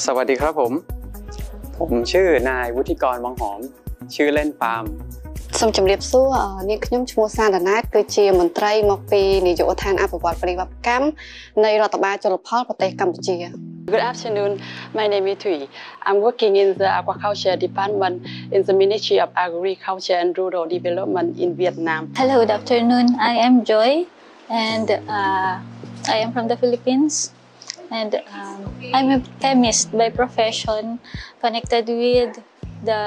สวัสดีครับผมชื่อนายวุฒิกรวังหอมชื่อเล่นปาล์มសូមជម្រាបសួរនាងខ្ញុំឈ្មោះសានណាតគឺជាមន្ត្រីមកពីនាយកដ្ឋានអភិវឌ្ឍបរិវត្តកម្មនៃរដ្ឋបាលជលផលប្រទេសកម្ពុជា Good afternoon. My name is Thuy. I'm working in the aquaculture department in the Ministry of Agriculture and Rural Development in Vietnam. Hello, good afternoon. I am Joy, and I am from the Philippines. And I'm a chemist by profession, connected with the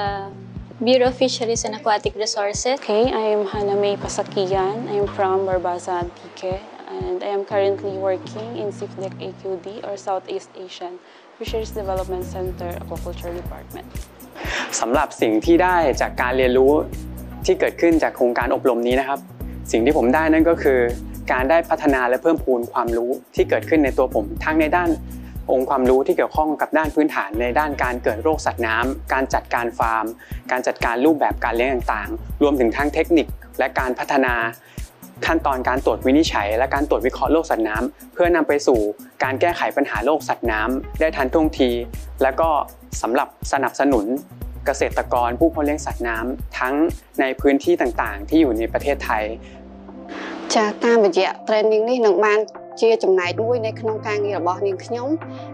Bureau of Fisheries and Aquatic Resources. Okay, I am Hanamay Pasakian. I am from Barbasa, Antique, and I am currently working in SEAFDEC AQD or Southeast Asian Fisheries Development Center Aquaculture Department. สำหรับสิ่งที่ได้จากการเรียนรู้ที่เกิดขึ้นจากโครงการอบรมนี้นะครับสิ่งที่ผมได้นั่นก็คือการได้พัฒนาและเพิ่มพูนความรู้ที่เกิดขึ้นในตัวผมทั้งในด้านองค์ความรู้ที่เกี่ยวข้องกับด้านพื้นฐานในด้านการเกิดโรคสัตว์น้ำการจัดการฟาร์มการจัดการรูปแบบการเลี้ยงต่างๆรวมถึงทั้งเทคนิคและการพัฒนาขั้นตอนการตรวจวินิจฉัยและการตรวจวิเคราะห์โรคสัตว์น้ำเพื่อนำไปสู่การแก้ไขปัญหาโรคสัตว์น้ำได้ทันท่วงทีและก็สำหรับสนับสนุนเกษตรกรผู้เพาะเลี้ยงสัตว์น้ำทั้งในพื้นที่ต่างๆที่อยู่ในประเทศไทยចាតាមរយៈ training នេះនឹងបានជាចំណែកមួយនៅក្នុងការងាររបស់នាងខ្ញុំ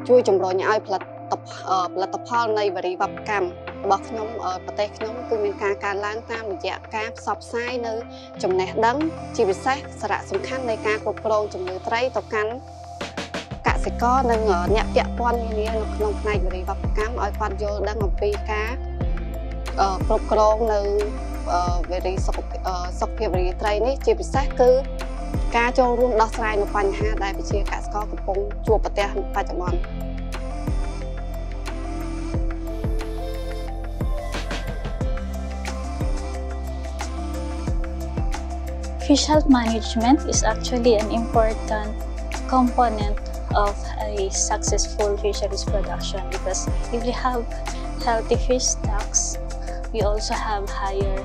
ជួយជំរុញឲ្យផលិតផលនៃបរិវត្តកម្មរបស់ខ្ញុំប្រទេសខ្ញុំគឺមានការកើនឡើងតាមរយៈការផ្សព្វផ្សាយនៅចំណេះដឹងជាពិសេសសារៈសំខាន់នៃការគ្រប់គ្រងជំងឺត្រីទៅកាន់កសិករនិងអ្នកពាក់ព័ន្ធនានានៅក្នុងផ្នែកបរិវត្តកម្មឲ្យគាត់យល់ដឹងអំពីការគ្រប់គ្រងនៅសុខភាពរីត្រីនេះជាពិសេសគឺការចូលរួមដោះស្រាយនៅបញ្ហាដែលប្រជាកសិករកំពុងជួបប្រទះបច្ចុប្បន្ន Fish health management is actually an important component of a successful fisheries production because if we have healthy fish stocks, we also have higher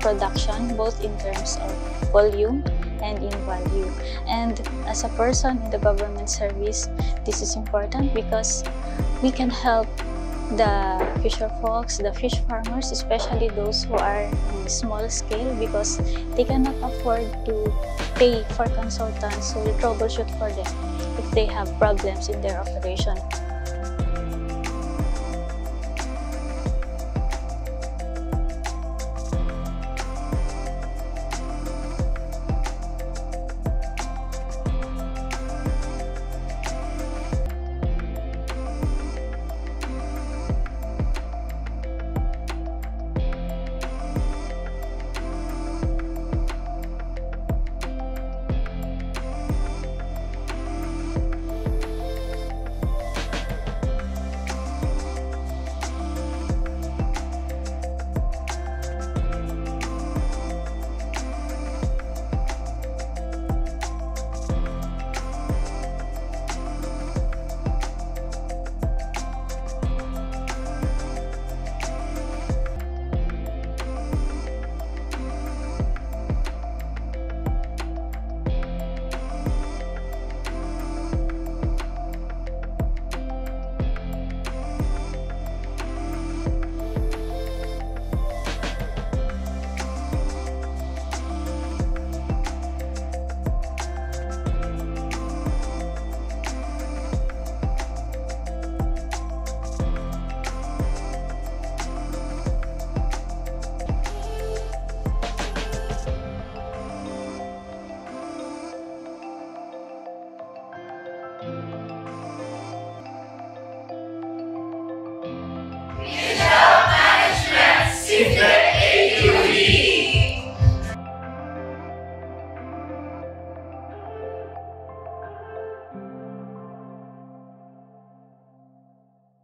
production both in terms of volume and in value. And as a person in the government service, this is important because we can help the fisher folks, the fish farmers, especially those who are in small scale because they cannot afford to pay for consultants who will troubleshoot for them if they have problems in their operation.